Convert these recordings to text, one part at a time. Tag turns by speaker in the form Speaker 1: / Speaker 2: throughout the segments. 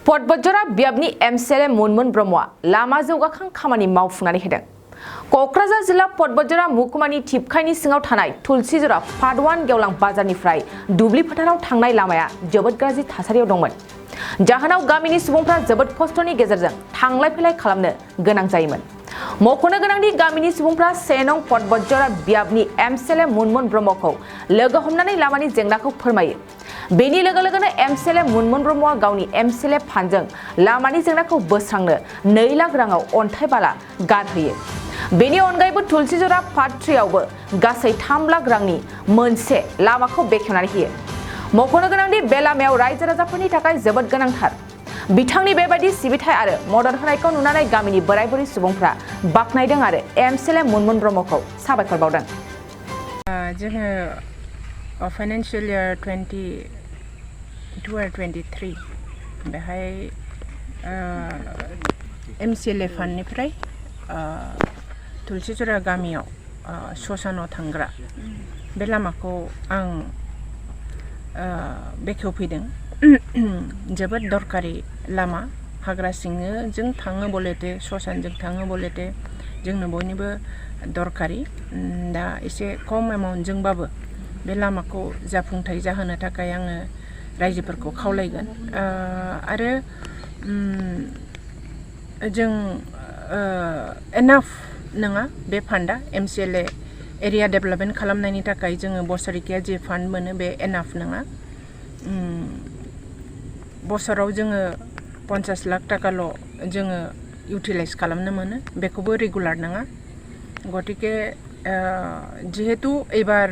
Speaker 1: बतझर बियाबनि एमसीएलए मुनमुन ब्रह्मआ लामा जौगाखां खामानि मावफुंनानै होदों। क'क्राझार जिल्ला बतझर महकुमानि थिपखाइनि सिङाव थानाय तुलसीजरा फादवान गेवलां बाजारनिफ्राय दुब्लि फोथाराव थांनाय लामाया जोबोद गाज्रि थासारियाव दंमोन। जाहोनाव गामिनि सुबुंफ्रा जोबोद खस्थ'नि गेजेरजों थांलाय फैलाय खालामनो गोनां जायोमोन। मख'नो गोनांदि गामिनि सुबुंफ्रा 1 नं बतझर बियाबनि एमसीएलए मुनमुन ब्रह्मखौ लोगो हमनानै लामानि जेंनाखौ फोरमायो। बेनि लोगो एमसीएलए मुनमुन ब्रह्मआ गावनि एमसीएलए फान्डजों लामानि जेंनाखौ बोस्रांनो 2 लाख राङाव अन्थाइ बाला गारहोयो। बेनि अनगायैबो तुलसीजरा पार्ट 3 आवबो गासै 3 लाख रांनि मोनसे लामाखौ बेखेवनानै होयो। मख'नो गोनांदि बे लामायाव रायजो राजाफोरनि थाखाय जोबोद गोनांथार। बिथांनि बेबायदि सिबिथाय आरो मदद होनायखौ नुनानै गामिनि बोराय बुरै सुबुंफ्रा बाख्नायदों आरो एमसीएलए मुनमुन ब्रह्मखौ साबायखर बावदों।
Speaker 2: जोङो फाइनान्शियेल इयार 22 आरो 23 बेहाय एमसीएलए फान्डनिफ्राय तुलसीजरा गामियाव ससानाव थांग्रा बे लामाखौ आं बेखेवफैदों। जोबोद दरकारि लामा, हाग्रा सिंजों थाङो बलेते, ससानजों थाङो बलेते जोंनो बयनिबो दरकारि। दा एसे खम एमाउन्टजोंबाबो बे लामाखौ जाफुंथाय जाहोनो थाखाय आङो रायजोफोरखौ खावलायगोन। आरो जों एनाफ नङा बे फान्डा एमसीएलए एरिया डेभेलपमेन्ट खालामनायनि थाखाय जोङो बोसोरिकिया जे फान्ड मोनो बे एनाफ नङा। बोसोराव जोङो 50 लाख थाखाल' जोङो इउटिलाइज खालामनो मोनो, बेखौबो रेगुलार नङा। गतिके जिहेतु एबार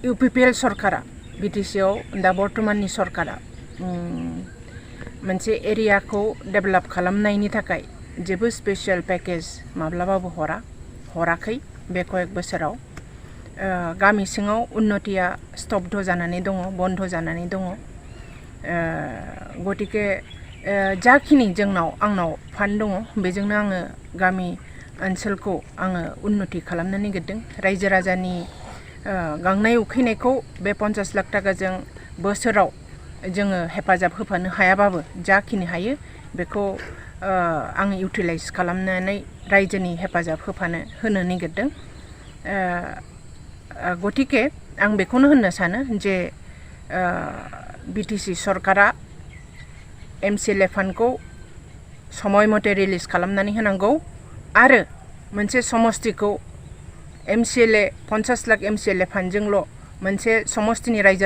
Speaker 2: इउपिपिएल सरकारा बिटिसिआव दा बर्तमाननि सरकारा मोनसे एरियाखौ डेभेलप खालामनायनि थाखाय जेबो स्पेशल पेकेज माब्लाबाबो हराखै बे कयेक बोसोराव। गामि सिङाव उन्नतिया स्तब्ध जानानै दङ, बन्ध जानानै दङ। गतिके जाखिनि आंनाव फान्ड दङ बेजोंनो आङो गामि ओनसोलखौ आङो उन्नति खालामनो नागिरदों। रायजो राजानि गांनाय उखैनायखौ बे 50 लाख थाखाजों बोसोराव जोङो हेफाजाब होफानो हायाबाबो जाखिनि हायो बेखौ आङो इउटिलाइज खालामनानै रायजोनि हेफाजाब होनो नागिरदों। गतिके आं बेखौनो होननो सानो जे बिटिसि सरकारा एमसीएलए फान्डखौ समय मथे रिलिज खालामनानै होनांगौ आरो मोनसे समस्तिखौ एमसीएलए 50 लाख एमसीएलए फान्डजोंल' मोनसे समस्तिनि रायजो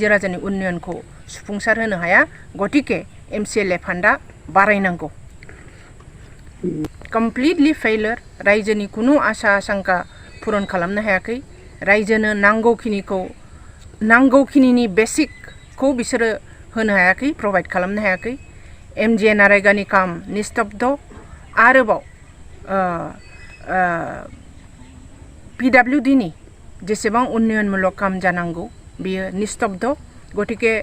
Speaker 2: राजानि उन्नयनखौ सुफुंसार होनो हाया। गतिके एमसीएलए फान्डा बारायनांगौ। कमप्लिटलि फेइलार, रायजोनि कुनु आशा आशंका पुरन खालामनो हायाखै। रायजोनो नांगौखिनिनि बेसिकखौ बिसोरो होनो हायाखै, प्रभाइड खालामनो हायाखै। एमजीए नारेगानि काम निस्तब्ध, आरोबाव पिडब्लिउडीनि जेसेबां उन्नयनमूलक काम जानांगौ बियो निस्तब्ध। गतिके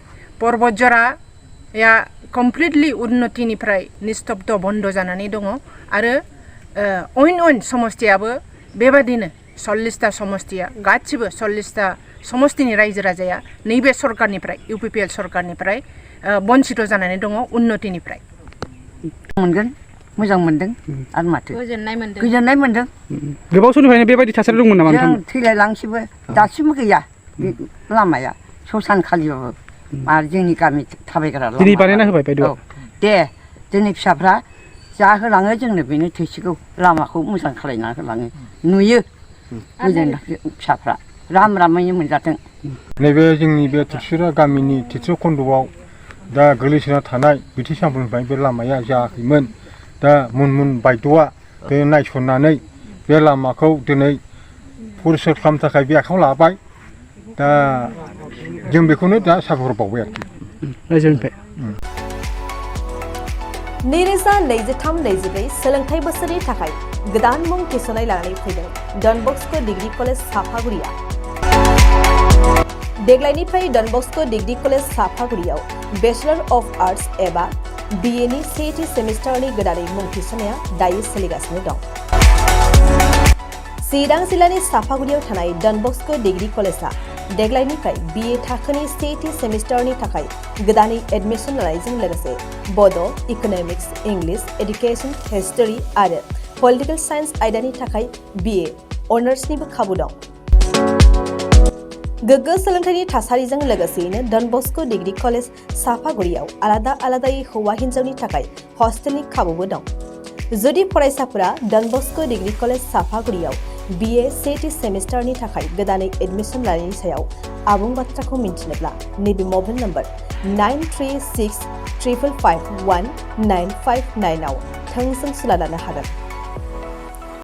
Speaker 2: बतझराया कमप्लिटलि उन्नतिनिफ्राय निस्तब्ध बन्द जानानै दङ। आरो अइन समस्तियाबो बेबादिनो 40टा समस्तिया गासिबो 40टा समस्तिनि रायजो राजाया नैबे सरकारनिफ्राय इउपिपिएल सरकारनिफ्राय बन्सित जानानै दङ उन्नतिनिफ्राय।
Speaker 3: मोजां मोनदों आरो माथो गोजोननाय मोनदों।
Speaker 4: गोबाव समनिफ्रायनो बेबायदि थासारि दंमोन नामा नोंथां?
Speaker 3: जों थैलायलांसैबो दासिमबो गैया बे लामाया ससान खालिबाबो। आरो जोंनि गामि थाबायग्रा लामा
Speaker 4: दिनै बानायना होबाय बायद'।
Speaker 3: दे जोंनि फिसाफ्रा जा होलाङो जोंनो बेनो थैसिगौ। लामाखौ मोजां खालायना होलाङो, नुयो गोजोन फिसाफ्रा रामैनो मोनजाथों।
Speaker 5: नैबे जोंनि बे तुलसीजरा गामिनि तितस खन्द'आव दा गोग्लैसोना थानाय बिटि सामफ्रोमनिफ्राय बे लामाया जायाखैमोन। दा मुनमुन बायद'आ दिनै नायसननानै बे लामाखौ दिनै परिस्कार खालामनो थाखाय बे आखायाव लाबाय। दा जों बेखौनो दा साबायखर बावबाय आरोखि
Speaker 4: रायजोनिफ्राय।
Speaker 1: 2023-24 सोलोंथाइ बोसोरनि थाखाय गोदान मुं थिसननाय लानानै फैदों डन बस्क' डिग्री कलेज साफागुरिया। देग्लायनिफ्राय डन बस्क' डिग्री कलेज साफागुरियाव बेचलर अफ आर्ट्स एबा BA नि सेथि सेमिस्टारनि गोदानै मुं थिसननाया दायो सोलिगासिनो दं।
Speaker 6: चिरां जिल्लानि साफागुरियाव थानाय डन बस्को डिग्री कलेजआ देग्लायनिफ्राय BA थाखोनि सेथि सेमिस्टारनि थाखाय गोदानै एडमिशन लानायजों लोगोसे बड', इक'नमिक्स, इंलिश, एडुकेशन, हिस्टरी आरो पलिटिकल साइन्स आयदानि थाखाय BA अनार्सनिबो खाबु दं। गोग्गो सोलोंथाइनि थासारिजों लोगोसेयैनो डन बस्को डिग्री कलेज साफागुरियाव आलादा आलादायै हौवा हिन्जावनि थाखाय हस्टेलनि खाबुबो दं। जुदि फरायसाफोरा डन बस्को डिग्री कलेज साफागुरियाव BA सेथि सेमिस्टारनि थाखाय गोदानै एडमिशन लानायनि सायाव आबुं बाथ्राखौ मिन्थिनोब्ला नैबे मबाइल नम्बर 9365551959 आव थोंजों सुला लानो हागोन।